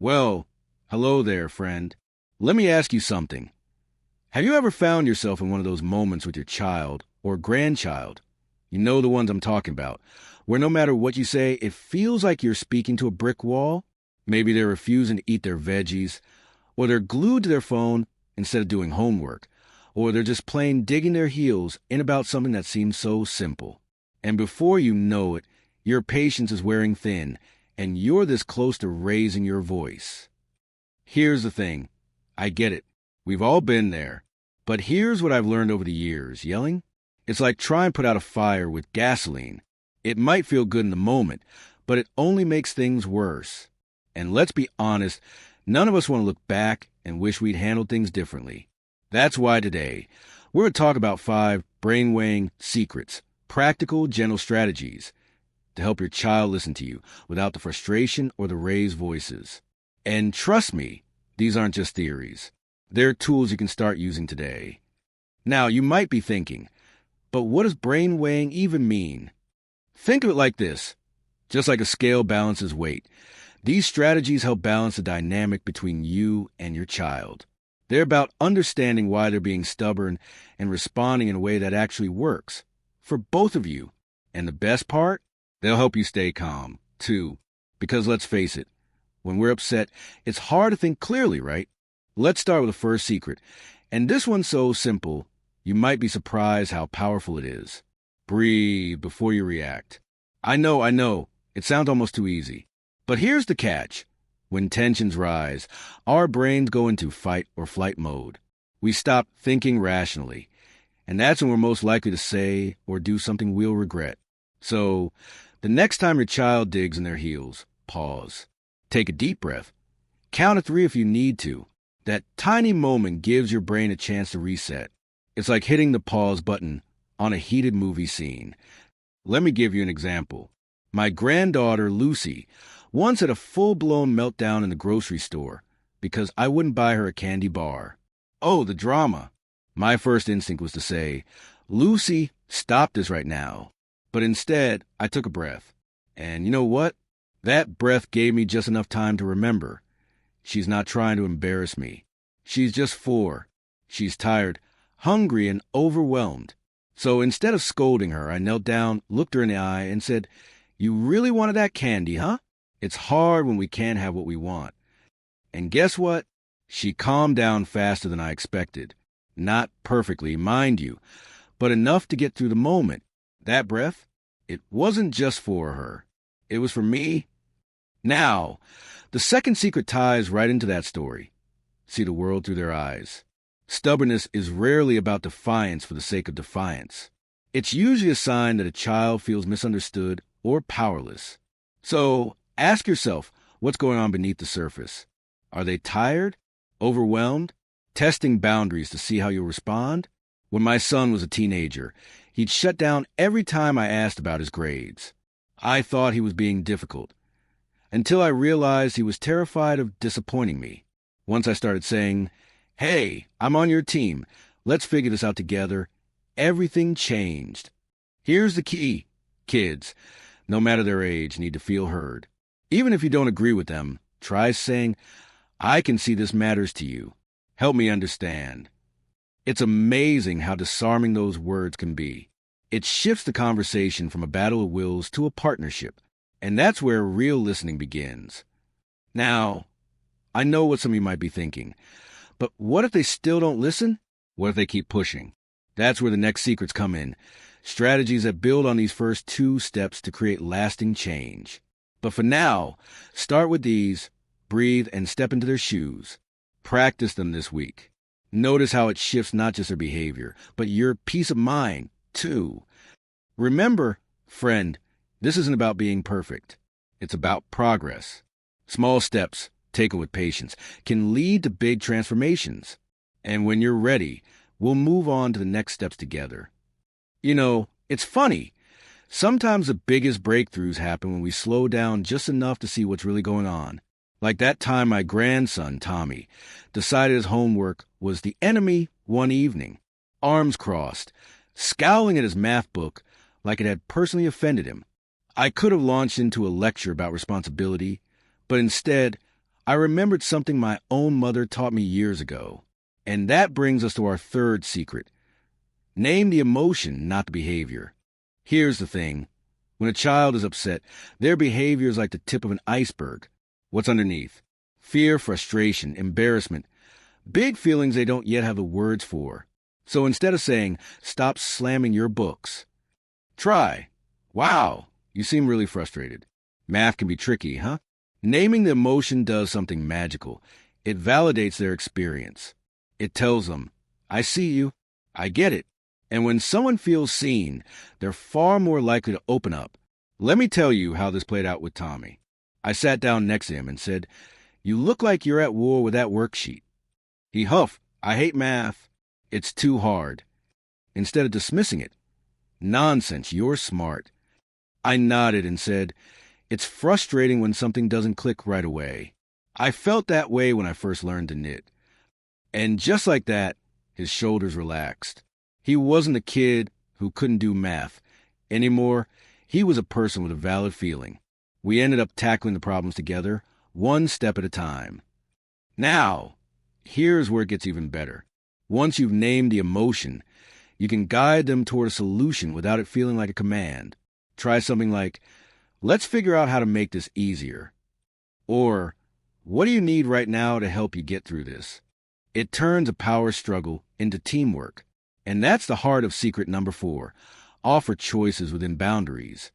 Well, hello there, friend. Let me ask you something. Have you ever found yourself in one of those moments with your child or grandchild? You know the ones I'm talking about, where no matter what you say, it feels like you're speaking to a brick wall? Maybe they're refusing to eat their veggies, or they're glued to their phone instead of doing homework, or they're just plain digging their heels in about something that seems so simple. And before you know it, your patience is wearing thin, and you're this close to raising your voice. Here's the thing. I get it. We've all been there. But here's what I've learned over the years. Yelling? It's like trying to put out a fire with gasoline. It might feel good in the moment, but it only makes things worse. And let's be honest, none of us want to look back and wish we'd handled things differently. That's why today, we're going to talk about 5 brainwashing secrets, practical, gentle strategies to help your child listen to you without the frustration or the raised voices. And trust me, these aren't just theories. They're tools you can start using today. Now, you might be thinking, but what does brainwashing even mean? Think of it like this. Just like a scale balances weight, these strategies help balance the dynamic between you and your child. They're about understanding why they're being stubborn and responding in a way that actually works for both of you. And the best part? They'll help you stay calm, too. Because let's face it, when we're upset, it's hard to think clearly, right? Let's start with the first secret. And this one's so simple, you might be surprised how powerful it is. Breathe before you react. I know, it sounds almost too easy. But here's the catch. When tensions rise, our brains go into fight or flight mode. We stop thinking rationally. And that's when we're most likely to say or do something we'll regret. So, the next time your child digs in their heels, pause. Take a deep breath. Count to 3 if you need to. That tiny moment gives your brain a chance to reset. It's like hitting the pause button on a heated movie scene. Let me give you an example. My granddaughter, Lucy, once had a full-blown meltdown in the grocery store because I wouldn't buy her a candy bar. Oh, the drama. My first instinct was to say, Lucy, stop this right now. But instead, I took a breath. And you know what? That breath gave me just enough time to remember. She's not trying to embarrass me. She's just 4. She's tired, hungry, and overwhelmed. So instead of scolding her, I knelt down, looked her in the eye, and said, You really wanted that candy, huh? It's hard when we can't have what we want. And guess what? She calmed down faster than I expected. Not perfectly, mind you, but enough to get through the moment. That breath, it wasn't just for her. It was for me. Now, the second secret ties right into that story. See the world through their eyes. Stubbornness is rarely about defiance for the sake of defiance. It's usually a sign that a child feels misunderstood or powerless. So, ask yourself, what's going on beneath the surface? Are they tired? Overwhelmed? Testing boundaries to see how you'll respond? When my son was a teenager, he'd shut down every time I asked about his grades. I thought he was being difficult, until I realized he was terrified of disappointing me. Once I started saying, Hey, I'm on your team. Let's figure this out together. Everything changed. Here's the key. Kids, no matter their age, need to feel heard. Even if you don't agree with them, try saying, I can see this matters to you. Help me understand. It's amazing how disarming those words can be. It shifts the conversation from a battle of wills to a partnership. And that's where real listening begins. Now, I know what some of you might be thinking. But what if they still don't listen? What if they keep pushing? That's where the next secrets come in. Strategies that build on these first 2 steps to create lasting change. But for now, start with these, breathe, and step into their shoes. Practice them this week. Notice how it shifts not just their behavior, but your peace of mind, too. Remember, friend, this isn't about being perfect. It's about progress. Small steps, taken with patience, can lead to big transformations. And when you're ready, we'll move on to the next steps together. You know, it's funny. Sometimes the biggest breakthroughs happen when we slow down just enough to see what's really going on. Like that time my grandson, Tommy, decided his homework was the enemy one evening, arms crossed, scowling at his math book like it had personally offended him. I could have launched into a lecture about responsibility, but instead, I remembered something my own mother taught me years ago. And that brings us to our third secret. Name the emotion, not the behavior. Here's the thing. When a child is upset, their behavior is like the tip of an iceberg. What's underneath? Fear, frustration, embarrassment. Big feelings they don't yet have the words for. So instead of saying, "Stop slamming your books," try, "Wow, you seem really frustrated." Math can be tricky, huh? Naming the emotion does something magical. It validates their experience. It tells them, "I see you. I get it." And when someone feels seen, they're far more likely to open up. Let me tell you how this played out with Tommy. I sat down next to him and said, "You look like you're at war with that worksheet." He huffed, "I hate math. It's too hard." Instead of dismissing it, "Nonsense, you're smart." I nodded and said, "It's frustrating when something doesn't click right away. I felt that way when I first learned to knit." And just like that, his shoulders relaxed. He wasn't a kid who couldn't do math. Anymore, he was a person with a valid feeling. We ended up tackling the problems together, one step at a time. Now, here's where it gets even better. Once you've named the emotion, you can guide them toward a solution without it feeling like a command. Try something like, "Let's figure out how to make this easier." Or, "What do you need right now to help you get through this?" It turns a power struggle into teamwork. And that's the heart of secret number 4. Offer choices within boundaries.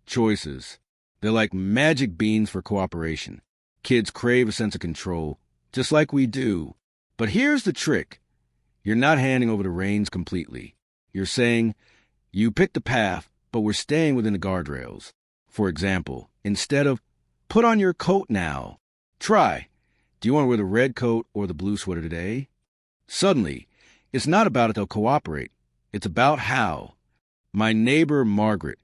Choices. They're like magic beans for cooperation. Kids crave a sense of control, just like we do. But here's the trick. You're not handing over the reins completely. You're saying, "You picked the path, but we're staying within the guardrails." For example, instead of, "Put on your coat now," try, "Do you want to wear the red coat or the blue sweater today?" Suddenly, it's not about if they'll cooperate. It's about how. My neighbor, Margaret,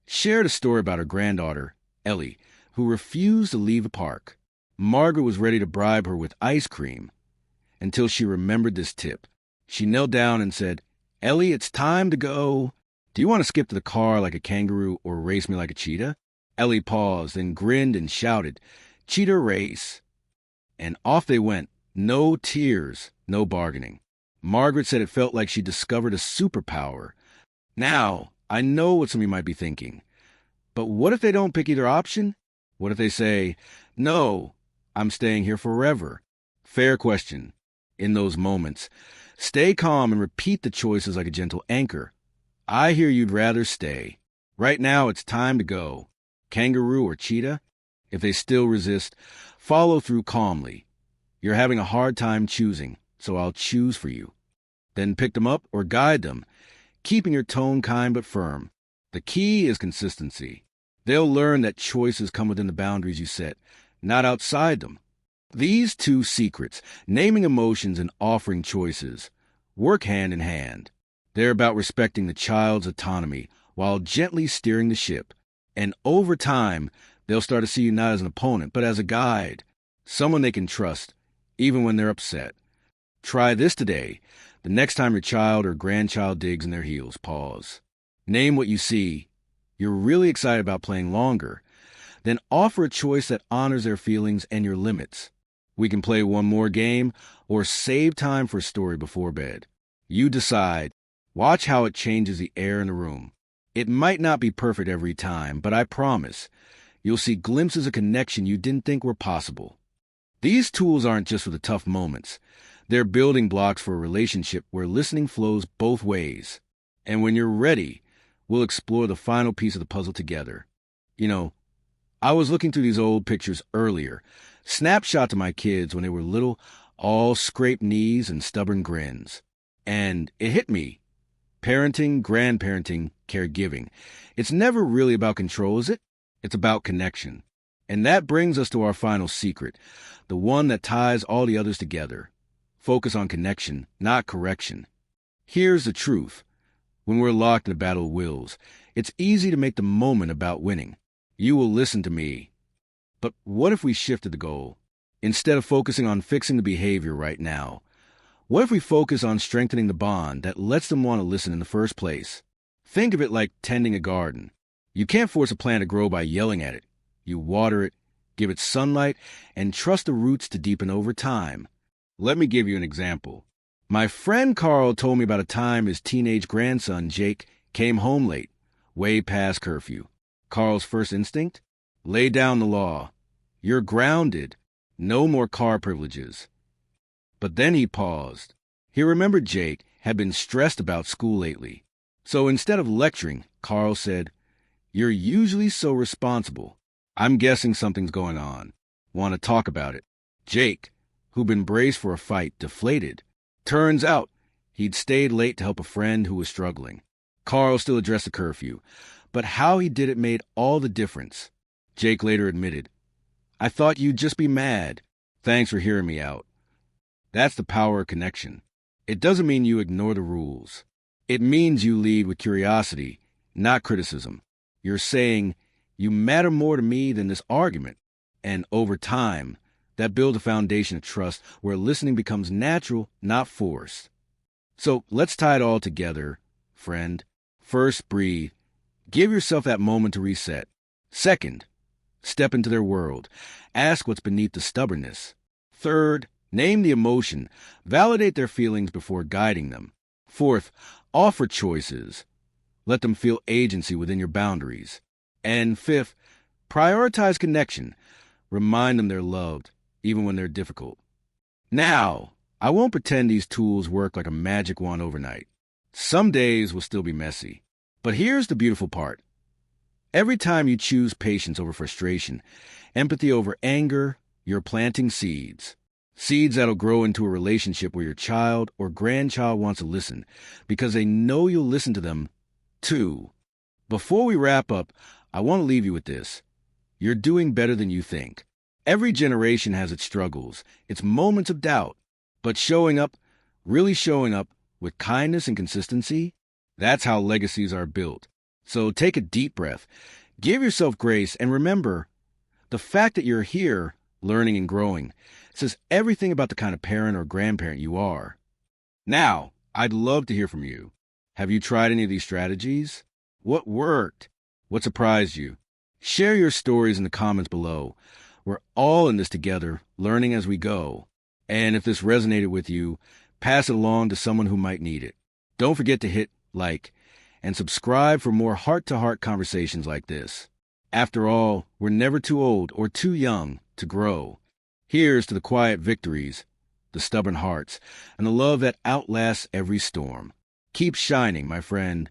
shared a story about her granddaughter, Ellie, who refused to leave the park. Margaret was ready to bribe her with ice cream until she remembered this tip. She knelt down and said, "Ellie, it's time to go. Do you want to skip to the car like a kangaroo or race me like a cheetah?" Ellie paused, then grinned and shouted, "Cheetah race." And off they went. No tears, no bargaining. Margaret said it felt like she discovered a superpower. Now, I know what some of you might be thinking. But what if they don't pick either option? What if they say, "No, I'm staying here forever"? Fair question. In those moments, stay calm and repeat the choices like a gentle anchor. I hear you'd rather stay. Right now, it's time to go. Kangaroo or cheetah? If they still resist, follow through calmly. You're having a hard time choosing, so I'll choose for you. Then pick them up or guide them, keeping your tone kind but firm. The key is consistency. They'll learn that choices come within the boundaries you set, not outside them. These two secrets, naming emotions and offering choices, work hand in hand. They're about respecting the child's autonomy while gently steering the ship. And over time, they'll start to see you not as an opponent, but as a guide, someone they can trust, even when they're upset. Try this today. The next time your child or grandchild digs in their heels, pause. Name what you see. You're really excited about playing longer. Then offer a choice that honors their feelings and your limits. We can play one more game or save time for a story before bed. You decide. Watch how it changes the air in the room. It might not be perfect every time, but I promise you'll see glimpses of connection you didn't think were possible. These tools aren't just for the tough moments. They're building blocks for a relationship where listening flows both ways. And when you're ready, we'll explore the final piece of the puzzle together. You know, I was looking through these old pictures earlier, snapshots of my kids when they were little, all scraped knees and stubborn grins. And it hit me. Parenting, grandparenting, caregiving. It's never really about control, is it? It's about connection. And that brings us to our final secret, the one that ties all the others together. Focus on connection, not correction. Here's the truth. When we're locked in a battle of wills, it's easy to make the moment about winning. You will listen to me. But what if we shifted the goal? Instead of focusing on fixing the behavior right now, what if we focus on strengthening the bond that lets them want to listen in the first place? Think of it like tending a garden. You can't force a plant to grow by yelling at it. You water it, give it sunlight, and trust the roots to deepen over time. Let me give you an example. My friend Carl told me about a time his teenage grandson, Jake, came home late, way past curfew. Carl's first instinct? Lay down the law. You're grounded. No more car privileges. But then he paused. He remembered Jake had been stressed about school lately. So instead of lecturing, Carl said, "You're usually so responsible. I'm guessing something's going on. Want to talk about it?" Jake, who'd been braced for a fight, deflated. Turns out he'd stayed late to help a friend who was struggling. Carl still addressed the curfew, but how he did it made all the difference. Jake later admitted, "I thought you'd just be mad. Thanks for hearing me out." That's the power of connection. It doesn't mean you ignore the rules. It means you lead with curiosity, not criticism. You're saying, "You matter more to me than this argument." And over time, that builds a foundation of trust where listening becomes natural, not forced. So let's tie it all together, friend. First, breathe. Give yourself that moment to reset. Second, step into their world. Ask what's beneath the stubbornness. Third, name the emotion. Validate their feelings before guiding them. Fourth, offer choices. Let them feel agency within your boundaries. And fifth, prioritize connection. Remind them they're loved, even when they're difficult. Now, I won't pretend these tools work like a magic wand overnight. Some days will still be messy. But here's the beautiful part. Every time you choose patience over frustration, empathy over anger, you're planting seeds. Seeds that'll grow into a relationship where your child or grandchild wants to listen, because they know you'll listen to them, too. Before we wrap up, I want to leave you with this. You're doing better than you think. Every generation has its struggles, its moments of doubt. But showing up, really showing up, with kindness and consistency, that's how legacies are built. So take a deep breath, give yourself grace, and remember, the fact that you're here, learning and growing, says everything about the kind of parent or grandparent you are. Now, I'd love to hear from you. Have you tried any of these strategies? What worked? What surprised you? Share your stories in the comments below. We're all in this together, learning as we go. And if this resonated with you, pass it along to someone who might need it. Don't forget to hit like and subscribe for more heart-to-heart conversations like this. After all, we're never too old or too young to grow. Here's to the quiet victories, the stubborn hearts, and the love that outlasts every storm. Keep shining, my friend.